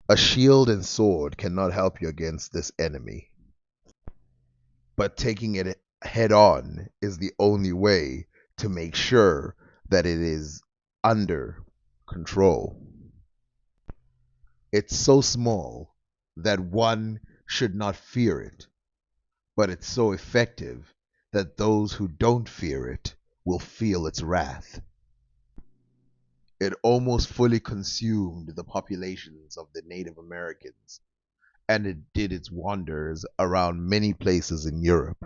A shield and sword cannot help you against this enemy, but taking it head on is the only way to make sure that it is under control. It's so small that one should not fear it, but it's so effective that those who don't fear it will feel its wrath. It almost fully consumed the populations of the Native Americans, and it did its wonders around many places in Europe.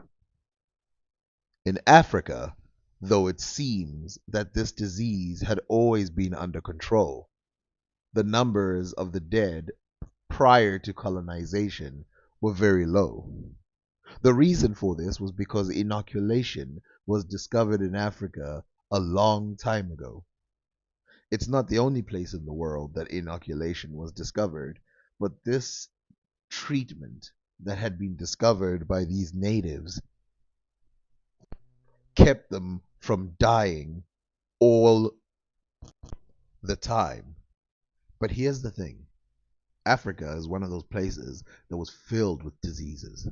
In Africa, though it seems that this disease had always been under control, the numbers of the dead prior to colonization were very low. The reason for this was because inoculation was discovered in Africa a long time ago. It's not the only place in the world that inoculation was discovered, but this treatment that had been discovered by these natives kept them from dying all the time. But here's the thing: Africa is one of those places that was filled with diseases.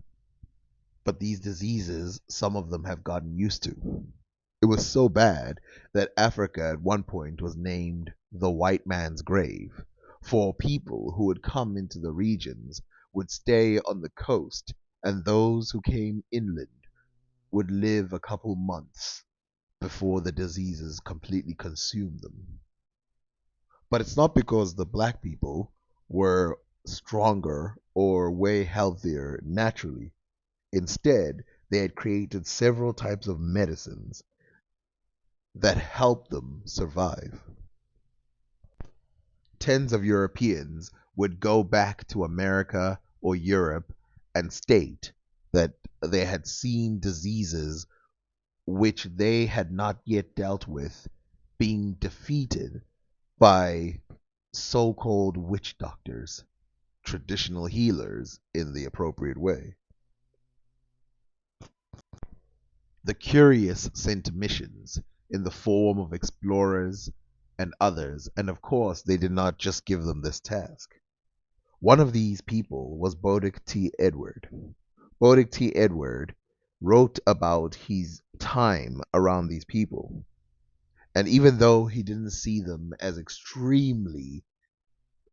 But these diseases, some of them have gotten used to. It was so bad that Africa at one point was named the white man's grave, for people who would come into the regions would stay on the coast, and those who came inland would live a couple months before the diseases completely consumed them. But it's not because the black people were stronger or way healthier naturally. Instead, they had created several types of medicines that helped them survive. Tens of Europeans would go back to America or Europe and state that they had seen diseases which they had not yet dealt with being defeated by so called witch doctors, traditional healers in the appropriate way. The curious sent missions in the form of explorers and others, and of course, they did not just give them this task. One of these people was Bodick T. Edward. Bodick T. Edward wrote about his time around these people. And even though he didn't see them as extremely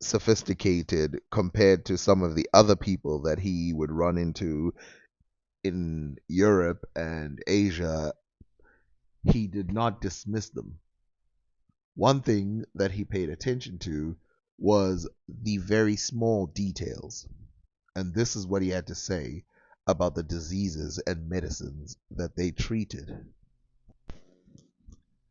sophisticated compared to some of the other people that he would run into in Europe and Asia, he did not dismiss them. One thing that he paid attention to was the very small details. And this is what he had to say about the diseases and medicines that they treated.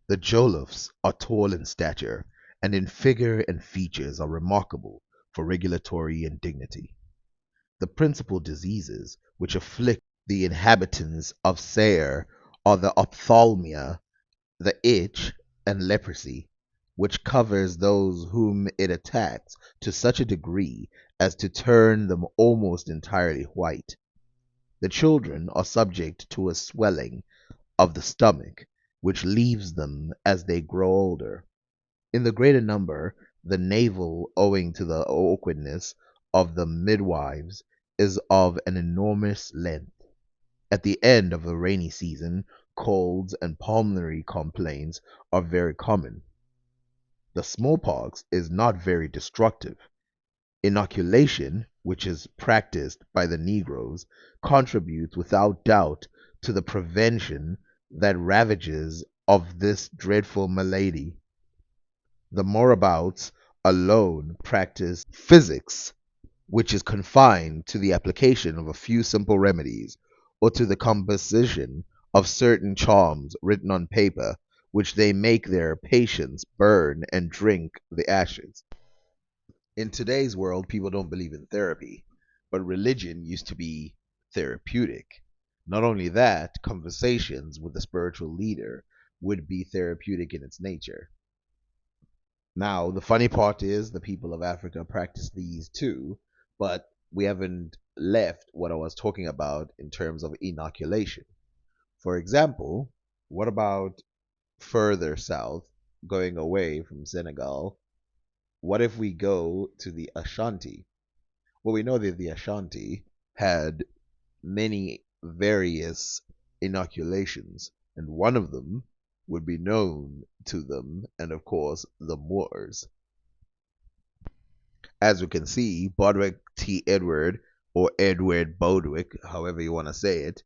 The Jolloffs are tall in stature, and in figure and features are remarkable for regulatory and dignity. The principal diseases which afflict the inhabitants of Sair are the ophthalmia, the itch, and leprosy, which covers those whom it attacks to such a degree as to turn them almost entirely white. The children are subject to a swelling of the stomach, which leaves them as they grow older. In the greater number, the navel, owing to the awkwardness of the midwives, is of an enormous length. At the end of the rainy season, colds and pulmonary complaints are very common. The smallpox is not very destructive. Inoculation, which is practiced by the Negroes, contributes without doubt to the prevention that ravages of this dreadful malady. The Morabouts alone practice physics, which is confined to the application of a few simple remedies, or to the composition of certain charms written on paper, which they make their patients burn and drink the ashes. In today's world, people don't believe in therapy, but religion used to be therapeutic. Not only that, conversations with the spiritual leader would be therapeutic in its nature. Now, the funny part is the people of Africa practice these too, but we haven't left what I was talking about in terms of inoculation. For example, what about further south, going away from Senegal? what if we go to the Ashanti? Well, we know that the Ashanti had many various inoculations, and one of them would be known to them, and of course, the Moors. As we can see, Bodwick T. Edward, or Edward Bodwick, however you want to say it,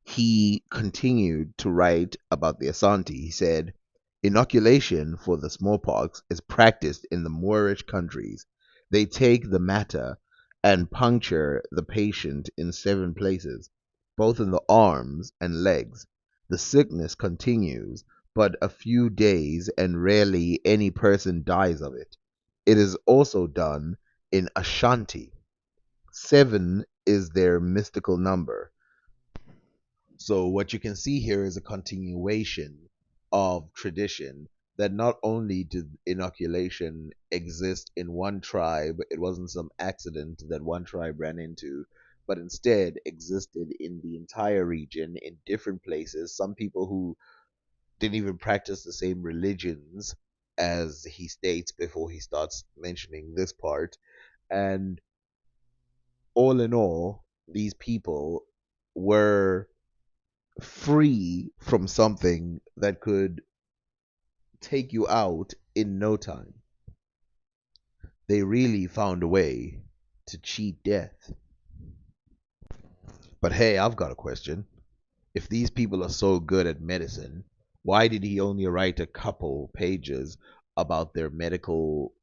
he continued to write about the Asante. He said, inoculation for the smallpox is practiced in the Moorish countries. They take the matter and puncture the patient in 7 places, both in the arms and legs. The sickness continues but a few days, and rarely any person dies of it. It is also done in Ashanti. 7 is their mystical number. So what you can see here is a continuation of tradition that not only did inoculation exist in one tribe, it wasn't some accident that one tribe ran into, but instead existed in the entire region in different places. Some people who didn't even practice the same religions as he states before he starts mentioning this part. And all in all, these people were free from something that could take you out in no time. They really found a way to cheat death. But hey, I've got a question. If these people are so good at medicine, why did he only write a couple pages about their medical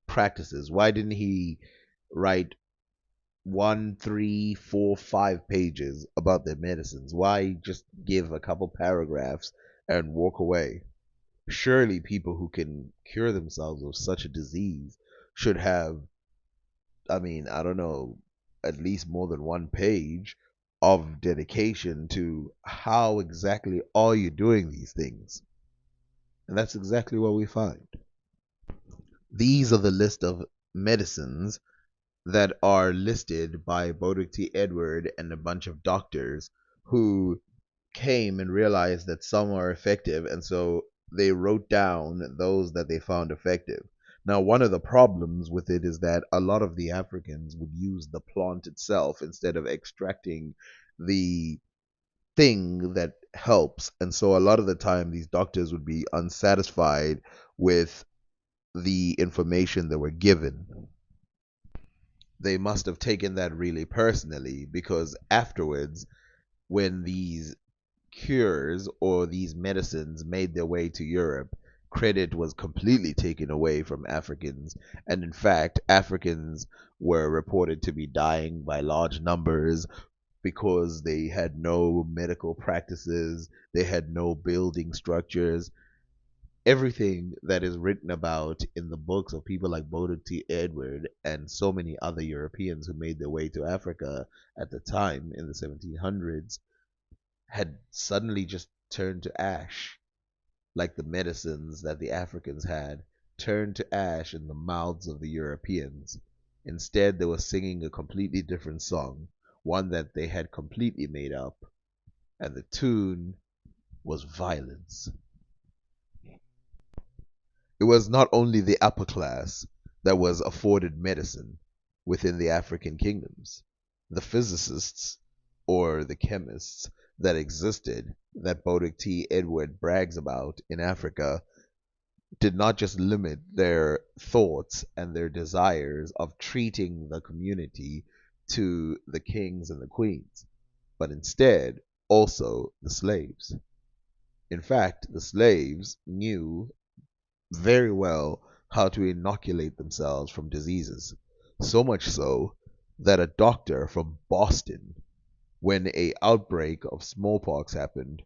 practices? Why didn't he write 1, 3, 4, 5 pages about their medicines? Why just give a couple paragraphs and walk away? Surely people who can cure themselves of such a disease should have, I mean, I don't know, at least more than 1 page of dedication to how exactly are you doing these things. And that's exactly what we find. These are the list of medicines that are listed by Bodwick T. Edward and a bunch of doctors who came and realized that some are effective, and so they wrote down those that they found effective. Now, one of the problems with it is that a lot of the Africans would use the plant itself instead of extracting the thing that helps. And so, a lot of the time, these doctors would be unsatisfied with the information that were given. They must have taken that really personally, because afterwards, when these cures or these medicines made their way to Europe, credit was completely taken away from Africans. And in fact, Africans were reported to be dying by large numbers because they had no medical practices, they had no building structures. Everything that is written about in the books of people like Bodil T. Edward and so many other Europeans who made their way to Africa at the time in the 1700s had suddenly just turned to ash, like the medicines that the Africans had turned to ash in the mouths of the Europeans. Instead, they were singing a completely different song, one that they had completely made up, and the tune was violence. It was not only the upper class that was afforded medicine within the African kingdoms. The physicists, or the chemists, that existed, that Bodwick T. Edward brags about in Africa, did not just limit their thoughts and their desires of treating the community to the kings and the queens, but instead also the slaves. In fact, the slaves knew very well how to inoculate themselves from diseases. So much so that a doctor from Boston, when a outbreak of smallpox happened,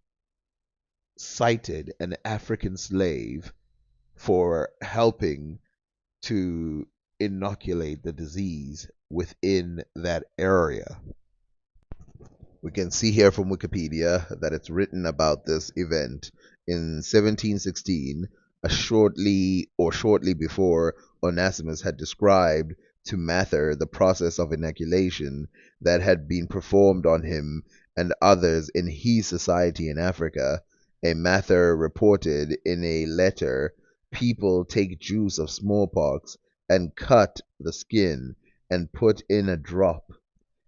cited an African slave for helping to inoculate the disease within that area. We can see here from Wikipedia that it's written about this event in 1716, shortly before Onesimus had described to Mather the process of inoculation that had been performed on him and others in his society in Africa. A Mather reported in a letter, people take juice of smallpox and cut the skin and put in a drop.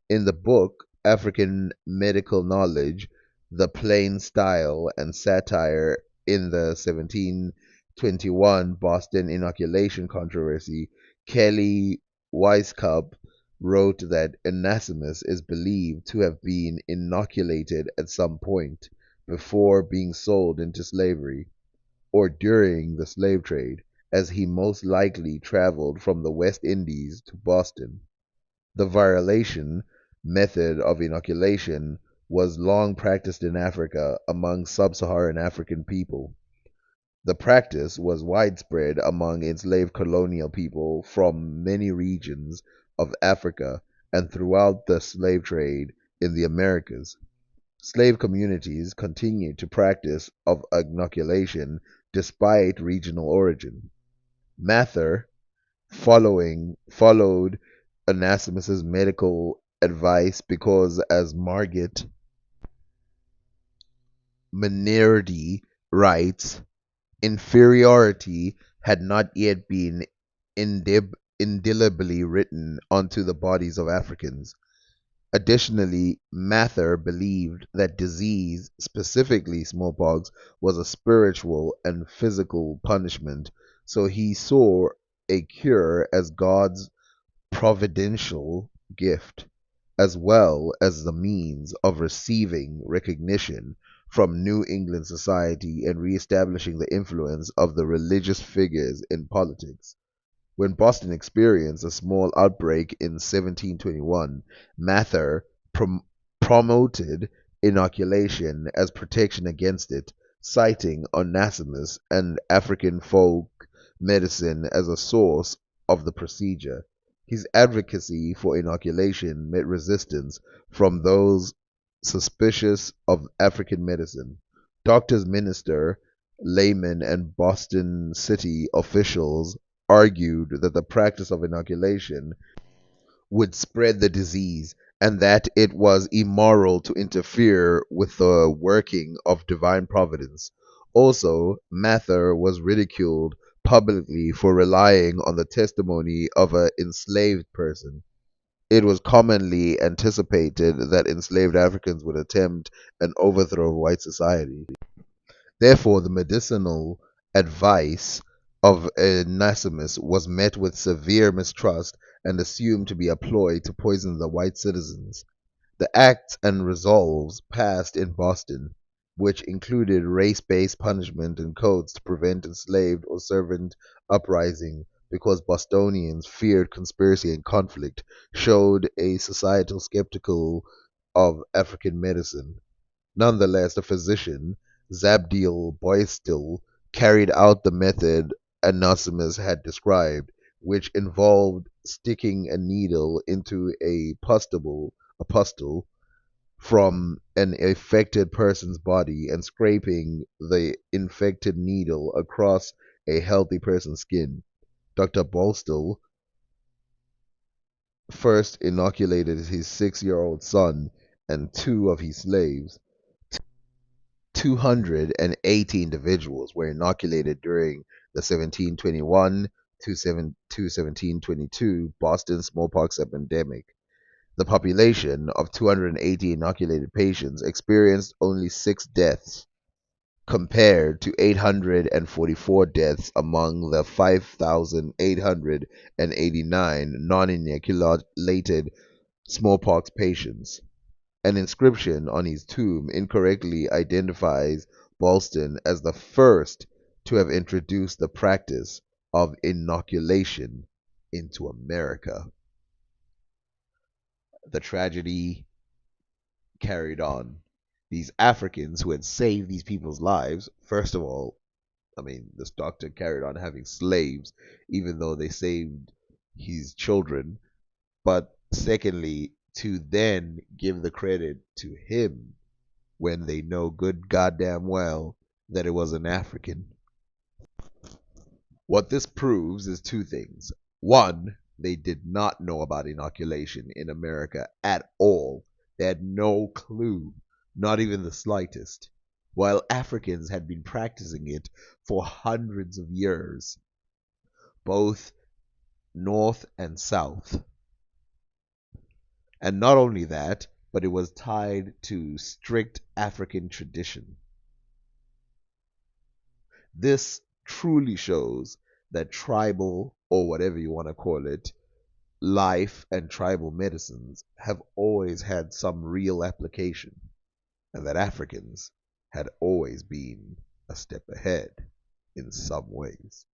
In the book, African Medical Knowledge, The Plain Style and Satire in the 1721 Boston inoculation controversy, Kelly Weisskopf wrote that Onesimus is believed to have been inoculated at some point before being sold into slavery, or during the slave trade, as he most likely traveled from the West Indies to Boston. The variolation method of inoculation was long practiced in Africa among sub-Saharan African people. The practice was widespread among enslaved colonial people from many regions of Africa and throughout the slave trade in the Americas. Slave communities continued to practice of inoculation despite regional origin. Mather followed Onesimus's medical advice because, as Margaret Minardi writes, inferiority had not yet been indelibly written onto the bodies of Africans. Additionally, Mather believed that disease, specifically smallpox, was a spiritual and physical punishment, so he saw a cure as God's providential gift, as well as the means of receiving recognition from New England society and reestablishing the influence of the religious figures in politics. When Boston experienced a small outbreak in 1721, Mather promoted inoculation as protection against it, citing Onesimus and African folk medicine as a source of the procedure. His advocacy for inoculation met resistance from those suspicious of African medicine. Doctors, ministers, laymen, and Boston city officials argued that the practice of inoculation would spread the disease and that it was immoral to interfere with the working of divine providence. Also, Mather was ridiculed publicly for relying on the testimony of an enslaved person. It was commonly anticipated that enslaved Africans would attempt an overthrow of white society. Therefore, the medicinal advice of Onesimus was met with severe mistrust and assumed to be a ploy to poison the white citizens. The acts and resolves passed in Boston, which included race-based punishment and codes to prevent enslaved or servant uprising because Bostonians feared conspiracy and conflict, showed a societal skeptical of African medicine. Nonetheless, the physician, Zabdiel Boylston, carried out the method Onesimus had described, which involved sticking a needle into a pustule from an affected person's body and scraping the infected needle across a healthy person's skin. Dr. Boylston first inoculated his 6-year-old son and two of his slaves. 280 individuals were inoculated during the 1721 to 1722 Boston smallpox epidemic. The population of 280 inoculated patients experienced only 6 deaths, compared to 844 deaths among the 5,889 non-inoculated smallpox patients. An inscription on his tomb incorrectly identifies Boylston as the first to have introduced the practice of inoculation into America. The tragedy carried on. These Africans who had saved these people's lives, first of all, this doctor carried on having slaves, even though they saved his children. But secondly, to then give the credit to him when they know good goddamn well that it was an African. What this proves is two things. One, they did not know about inoculation in America at all. They had no clue, not even the slightest, while Africans had been practicing it for hundreds of years. Both north and south. And not only that, but it was tied to strict African tradition. This truly shows that tribal, or whatever you want to call it, life and tribal medicines have always had some real application, and that Africans had always been a step ahead in some ways.